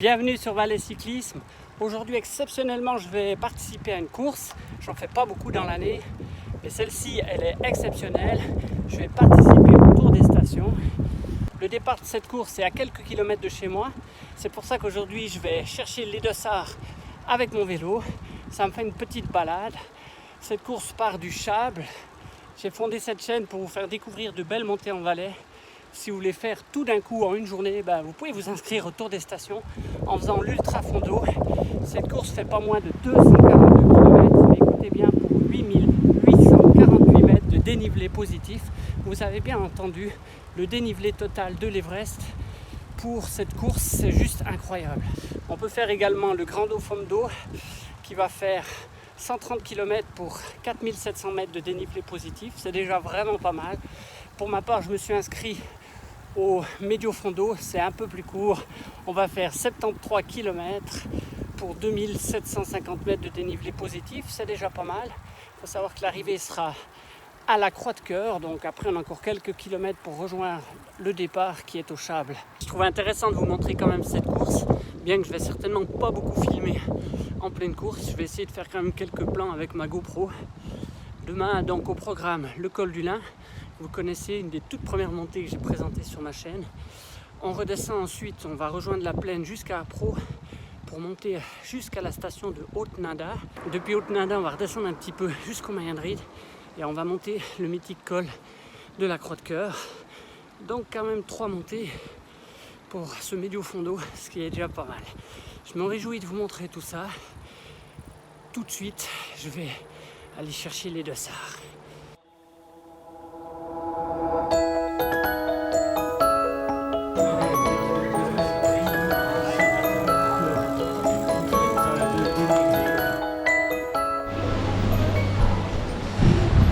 Bienvenue sur Valais Cyclisme. Aujourd'hui exceptionnellement je vais participer à une course. J'en fais pas beaucoup dans l'année, mais celle-ci elle est exceptionnelle. Je vais participer au Tour des Stations. Le départ de cette course est à quelques kilomètres de chez moi. C'est pour ça qu'aujourd'hui je vais chercher les dossards avec mon vélo. Ça me fait une petite balade. Cette course part du Châble. J'ai fondé cette chaîne pour vous faire découvrir de belles montées en Valais. Si vous voulez faire tout d'un coup en une journée, vous pouvez vous inscrire au Tour des Stations en faisant l'Ultra Fondo. Cette course fait pas moins de 242 km, mais écoutez bien, pour 8848 mètres de dénivelé positif. Vous avez bien entendu, le dénivelé total de l'Everest pour cette course, c'est juste incroyable. On peut faire également le Grando Fondo qui va faire 130 km pour 4700 mètres de dénivelé positif. C'est déjà vraiment pas mal. Pour ma part, je me suis inscrit au Medio Fondo, c'est un peu plus court. On va faire 73 km pour 2750 mètres de dénivelé positif, c'est déjà pas mal. Il faut savoir que l'arrivée sera à la Croix de Cœur, donc après on a encore quelques kilomètres pour rejoindre le départ qui est au Châble. Je trouve intéressant de vous montrer quand même cette course, bien que je vais certainement pas beaucoup filmer en pleine course. Je vais essayer de faire quand même quelques plans avec ma GoPro. Demain donc au programme le col du Lin. Vous connaissez une des toutes premières montées que j'ai présentées sur ma chaîne. On redescend ensuite, on va rejoindre la plaine jusqu'à Appro pour monter jusqu'à la station de Haute-Nada. Depuis Haute-Nada, on va redescendre un petit peu jusqu'au Mayenried et on va monter le mythique col de la Croix de Cœur. Donc quand même 3 montées pour ce Medio Fondo, ce qui est déjà pas mal. Je me réjouis de vous montrer tout ça. Tout de suite, je vais aller chercher les dossards.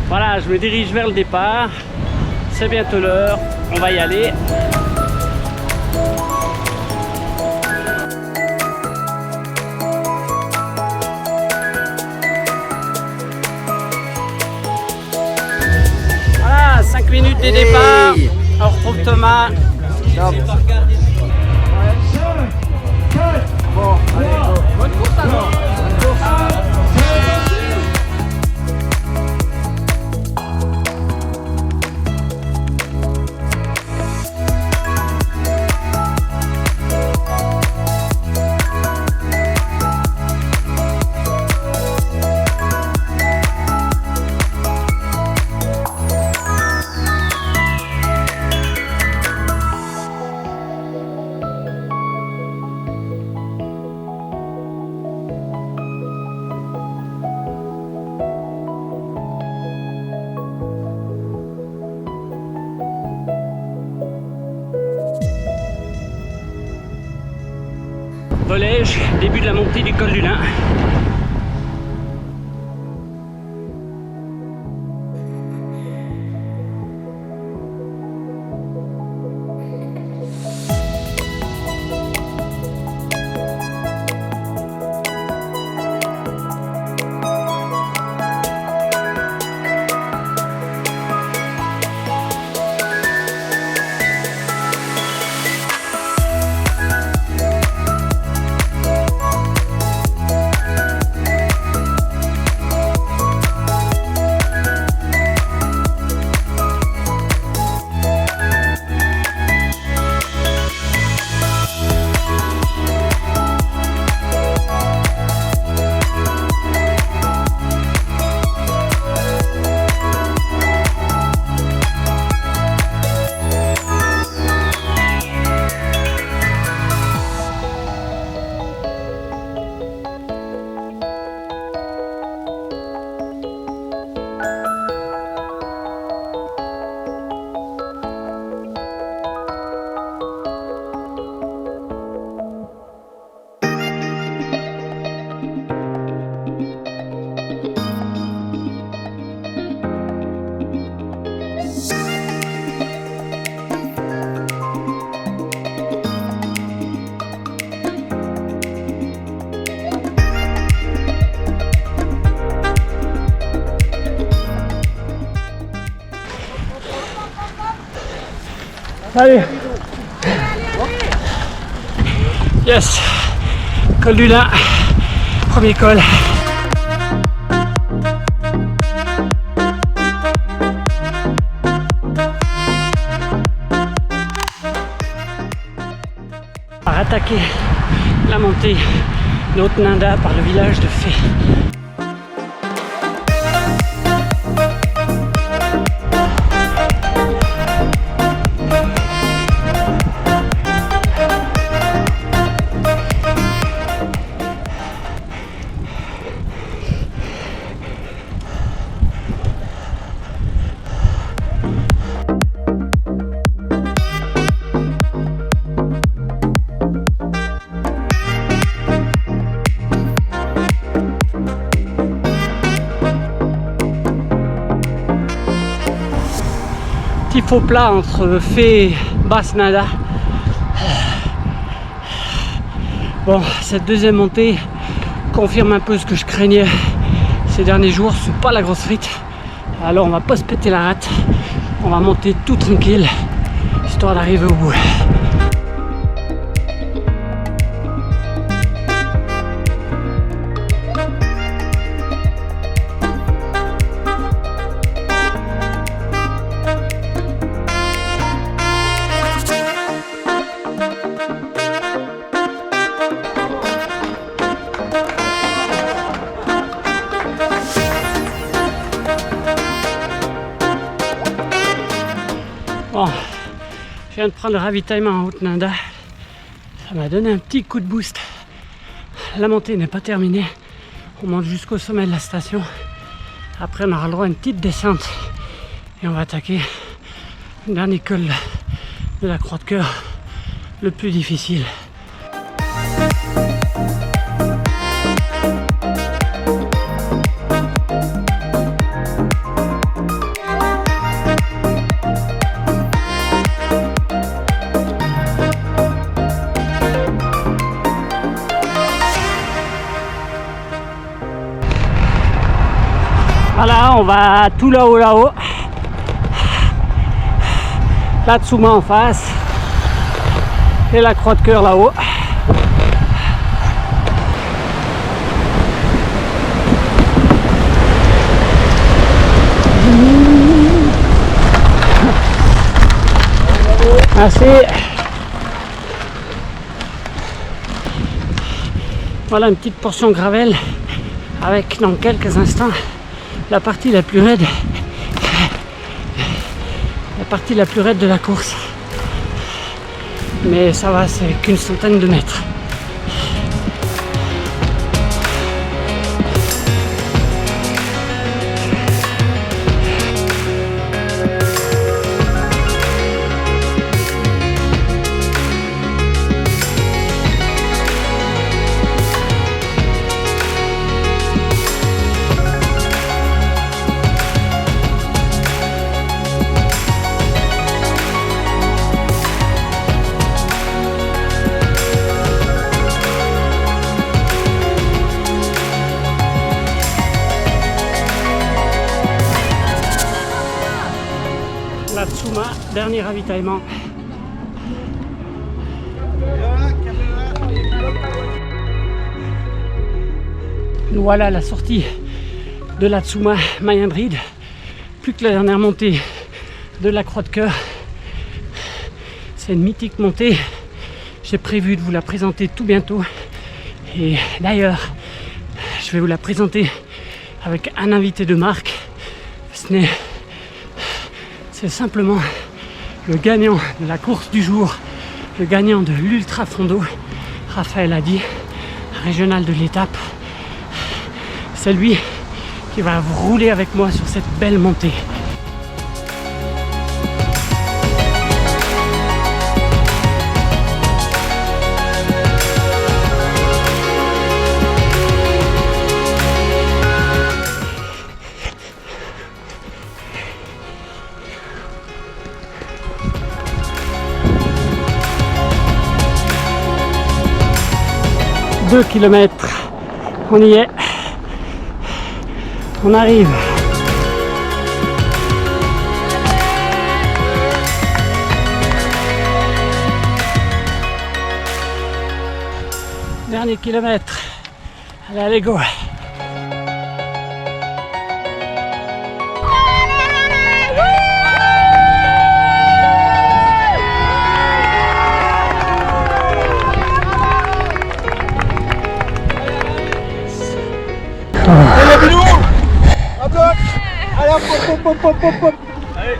Voilà, je me dirige vers le départ. C'est bientôt l'heure, on va y aller. Voilà, 5 minutes de départ. On retrouve Thomas. Bon, allez, go. Bonne course alors. Bonne course. Volège, début de la montée du col du Lin. Allez. Yes, col du Lin, premier col. On va attaquer la montée de Haute-Nanda par le village de Fé. Petit faux plat entre Fé et Basse-Nanda. Bon, cette deuxième montée confirme un peu ce que je craignais ces derniers jours. C'est pas la grosse frite. Alors on va pas se péter la rate. On va monter tout tranquille, histoire d'arriver au bout. Bon, je viens de prendre le ravitaillement en Haute-Nanda. Ça m'a donné un petit coup de boost. La montée n'est pas terminée. On monte jusqu'au sommet de la station. Après, on aura le droit à une petite descente. Et on va attaquer le dernier col de la Croix de Cœur, le plus difficile. Voilà, on va tout là-haut, là-haut. La Tsuma en face. Et la Croix de Cœur là-haut. Merci. Voilà une petite portion gravel avec dans quelques instants la partie la plus raide, de la course. Mais ça va, c'est qu'une centaine de mètres. La Tsuma, dernier ravitaillement. Voilà la sortie de la Tsuma Mayenbride. Plus que la dernière montée de la Croix de Cœur. C'est une mythique montée. J'ai prévu de vous la présenter tout bientôt. Et d'ailleurs, je vais vous la présenter avec un invité de marque. C'est simplement le gagnant de la course du jour, le gagnant de l'Ultra Fondo, Raphaël Hadi, régional de l'étape. C'est lui qui va rouler avec moi sur cette belle montée. « 2 kilomètres, on y est, on arrive. Dernier kilomètre. Allez, go. Allez, hop. Allez,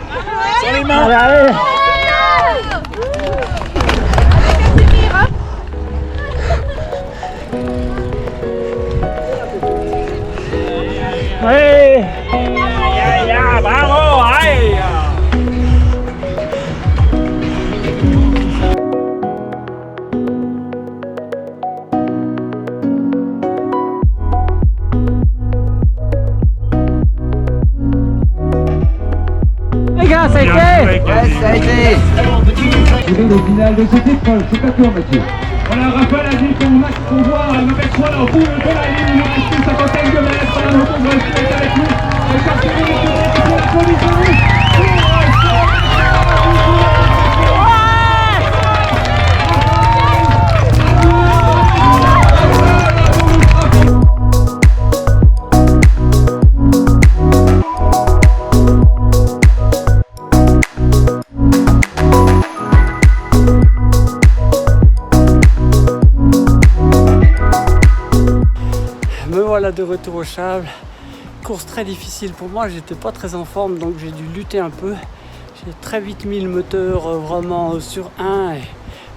sur les mains. Allez. Ouais. Bravo, allez. Les gars, ça a été. Ouais, ça a été. Au final de cette épreuve, c'est pas toi Mathieu. Voilà, Raphaël a dit qu'on voit le maître là au bout de la ligne, il nous reste une cinquantaine de mètres, voilà, le temps de rester avec nous. Et ça fait la condition. Me voilà de retour au Chables. Course très difficile pour moi, j'étais pas très en forme donc j'ai dû lutter un peu. J'ai très vite mis le moteur vraiment sur 1 et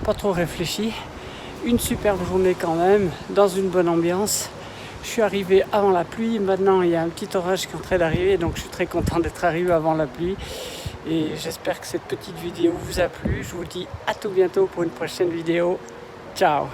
pas trop réfléchi. Une superbe journée quand même, dans une bonne ambiance. Je suis arrivé avant la pluie, maintenant il y a un petit orage qui est en train d'arriver donc je suis très content d'être arrivé avant la pluie. Et j'espère que cette petite vidéo vous a plu. Je vous dis à tout bientôt pour une prochaine vidéo. Ciao!